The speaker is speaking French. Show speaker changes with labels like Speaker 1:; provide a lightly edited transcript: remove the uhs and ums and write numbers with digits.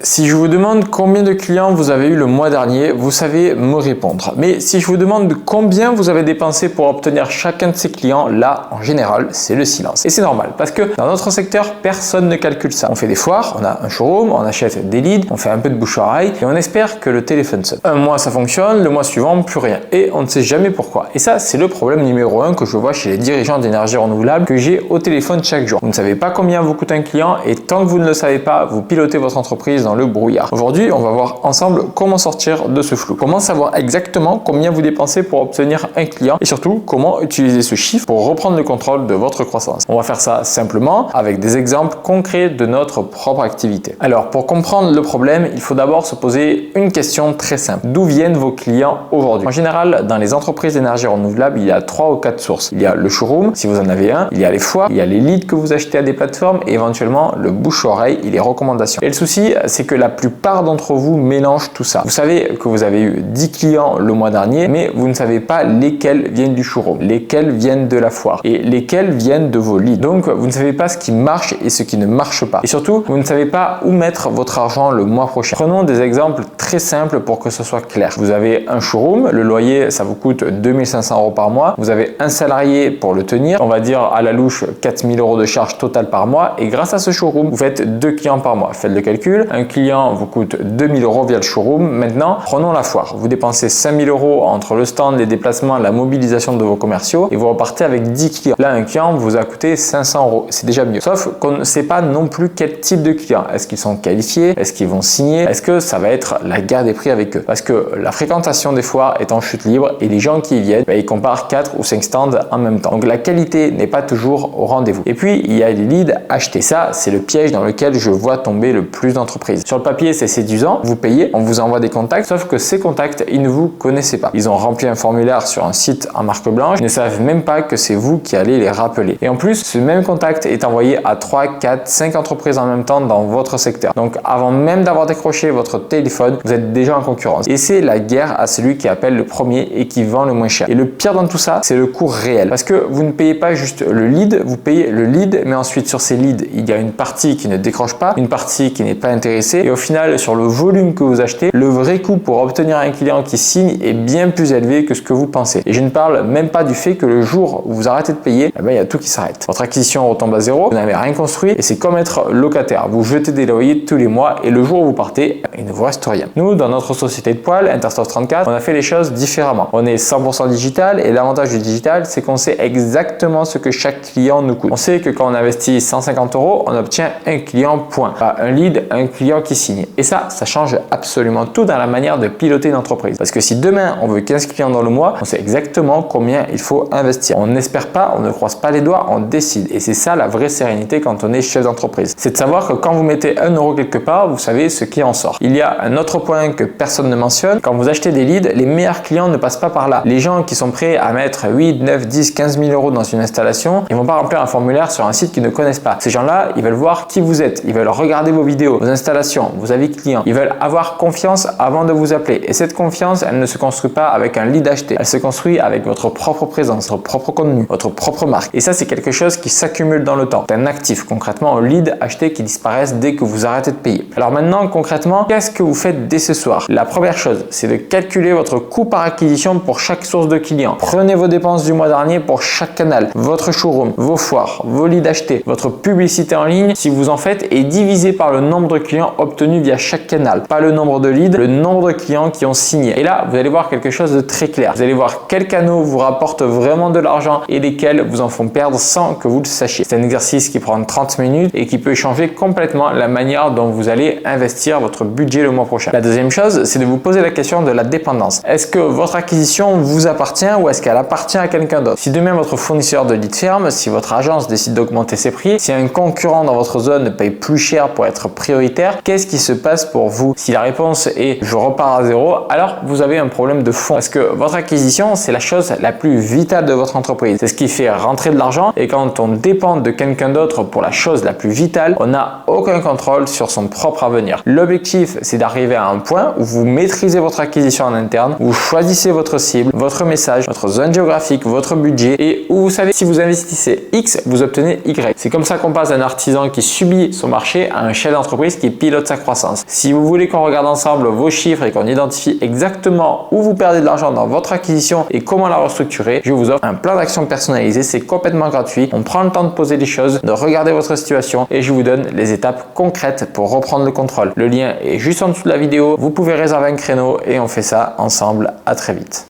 Speaker 1: Si je vous demande combien de clients vous avez eu le mois dernier, vous savez me répondre. Mais si je vous demande combien vous avez dépensé pour obtenir chacun de ces clients, là, en général, c'est le silence. Et c'est normal parce que dans notre secteur, personne ne calcule ça. On fait des foires, on a un showroom, on achète des leads, on fait un peu de bouche à oreille et on espère que le téléphone sonne. Un mois, ça fonctionne, le mois suivant, plus rien. Et on ne sait jamais pourquoi. Et ça, c'est le problème numéro 1 que je vois chez les dirigeants d'énergie renouvelable que j'ai au téléphone chaque jour. Vous ne savez pas combien vous coûte un client et tant que vous ne le savez pas, vous pilotez votre entreprise dans le brouillard. Aujourd'hui, on va voir ensemble comment sortir de ce flou. Comment savoir exactement combien vous dépensez pour obtenir un client et surtout comment utiliser ce chiffre pour reprendre le contrôle de votre croissance. On va faire ça simplement avec des exemples concrets de notre propre activité. Alors, pour comprendre le problème, il faut d'abord se poser une question très simple. D'où viennent vos clients aujourd'hui? En général, dans les entreprises d'énergie renouvelable, il y a 3 ou 4 sources. Il y a le showroom, si vous en avez un, il y a les foires, il y a les leads que vous achetez à des plateformes et éventuellement le bouche-oreille et les recommandations. Et le souci, c'est que la plupart d'entre vous mélangent tout ça. Vous savez que vous avez eu 10 clients le mois dernier, mais vous ne savez pas lesquels viennent du showroom, lesquels viennent de la foire et lesquels viennent de vos leads. Donc, vous ne savez pas ce qui marche et ce qui ne marche pas. Et surtout, vous ne savez pas où mettre votre argent le mois prochain. Prenons des exemples très simples pour que ce soit clair. Vous avez un showroom, le loyer, ça vous coûte 2500 € par mois. Vous avez un salarié pour le tenir, on va dire à la louche 4000 € de charge totale par mois. Et grâce à ce showroom, vous faites 2 clients par mois. Faites le calcul. Un client vous coûte 2000 € via le showroom. Maintenant, prenons la foire. Vous dépensez 5000 € entre le stand, les déplacements, la mobilisation de vos commerciaux et vous repartez avec 10 clients. Là, un client vous a coûté 500 €. C'est déjà mieux. Sauf qu'on ne sait pas non plus quel type de client. Est-ce qu'ils sont qualifiés? Est-ce qu'ils vont signer? Est-ce que ça va être la guerre des prix avec eux? Parce que la fréquentation des foires est en chute libre et les gens qui y viennent, ils comparent 4 ou 5 stands en même temps. Donc la qualité n'est pas toujours au rendez-vous. Et puis, il y a les leads achetés. Ça, c'est le piège dans lequel je vois tomber le plus d'entreprises. Sur le papier, c'est séduisant. Vous payez, on vous envoie des contacts, sauf que ces contacts, ils ne vous connaissaient pas. Ils ont rempli un formulaire sur un site en marque blanche, ils ne savent même pas que c'est vous qui allez les rappeler. Et en plus, ce même contact est envoyé à 3, 4, 5 entreprises en même temps dans votre secteur. Donc, avant même d'avoir décroché votre téléphone, vous êtes déjà en concurrence. Et c'est la guerre à celui qui appelle le premier et qui vend le moins cher. Et le pire dans tout ça, c'est le coût réel. Parce que vous ne payez pas juste le lead, vous payez le lead, mais ensuite sur ces leads, il y a une partie qui ne décroche pas, une partie qui n'est pas intéressée. Et au final, sur le volume que vous achetez, le vrai coût pour obtenir un client qui signe est bien plus élevé que ce que vous pensez. Et je ne parle même pas du fait que le jour où vous arrêtez de payer, il y a tout qui s'arrête. Votre acquisition retombe à zéro, vous n'avez rien construit et c'est comme être locataire. Vous jetez des loyers tous les mois et le jour où vous partez, il ne vous reste rien. Nous, dans notre société de poil, Intersoft 34, on a fait les choses différemment. On est 100% digital et l'avantage du digital, c'est qu'on sait exactement ce que chaque client nous coûte. On sait que quand on investit 150 €, on obtient un client point. Pas un lead, un client qui signe. Et ça change absolument tout dans la manière de piloter une entreprise. Parce que si demain, on veut 15 clients dans le mois, on sait exactement combien il faut investir. On n'espère pas, on ne croise pas les doigts, on décide. Et c'est ça la vraie sérénité quand on est chef d'entreprise. C'est de savoir que quand vous mettez 1 € quelque part, vous savez ce qui en sort. Il y a un autre point que personne ne mentionne. Quand vous achetez des leads, les meilleurs clients ne passent pas par là. Les gens qui sont prêts à mettre 8, 9, 10, 15 000 € dans une installation, ils vont pas remplir un formulaire sur un site qu'ils ne connaissent pas. Ces gens-là, ils veulent voir qui vous êtes. Ils veulent regarder vos vidéos, vos installations, vos avis clients. Ils veulent avoir confiance avant de vous appeler. Et cette confiance, elle ne se construit pas avec un lead acheté. Elle se construit avec votre propre présence, votre propre contenu, votre propre marque. Et ça, c'est quelque chose qui s'accumule dans le temps. C'est un actif, concrètement, un lead acheté qui disparaissent dès que vous arrêtez de payer. Alors maintenant, concrètement, qu'est-ce que vous faites dès ce soir? La première chose, c'est de calculer votre coût par acquisition pour chaque source de clients. Prenez vos dépenses du mois dernier pour chaque canal, votre showroom, vos foires, vos leads achetés, votre publicité en ligne, si vous en faites, et divisé par le nombre de clients obtenus via chaque canal. Pas le nombre de leads, le nombre de clients qui ont signé. Et là, vous allez voir quelque chose de très clair. Vous allez voir quels canaux vous rapportent vraiment de l'argent et lesquels vous en font perdre sans que vous le sachiez. C'est un exercice qui prend 30 minutes et qui peut changer complètement la manière dont vous allez investir votre budget le mois prochain. La deuxième chose, c'est de vous poser la question de la dépendance. Est-ce que votre acquisition vous appartient ou est-ce qu'elle appartient à quelqu'un d'autre? Si demain votre fournisseur de lead ferme, si votre agence décide d'augmenter ses prix, si un concurrent dans votre zone paye plus cher pour être prioritaire, qu'est-ce qui se passe pour vous? Si la réponse est je repars à zéro, alors vous avez un problème de fond parce que votre acquisition, c'est la chose la plus vitale de votre entreprise. C'est ce qui fait rentrer de l'argent et quand on dépend de quelqu'un d'autre pour la chose la plus vitale, on n'a aucun contrôle sur son propre avenir. L'objectif, c'est d'arriver à un point où vous maîtrisez votre acquisition en interne, vous choisissez votre cible, votre message, votre zone géographique, votre budget et où vous savez si vous investissez X, vous obtenez Y. C'est comme ça qu'on passe d'un artisan qui subit son marché à un chef d'entreprise qui pilote pilote sa croissance. Si vous voulez qu'on regarde ensemble vos chiffres et qu'on identifie exactement où vous perdez de l'argent dans votre acquisition et comment la restructurer, je vous offre un plan d'action personnalisé. C'est complètement gratuit. On prend le temps de poser les choses, de regarder votre situation et je vous donne les étapes concrètes pour reprendre le contrôle. Le lien est juste en dessous de la vidéo. Vous pouvez réserver un créneau et on fait ça ensemble. À très vite.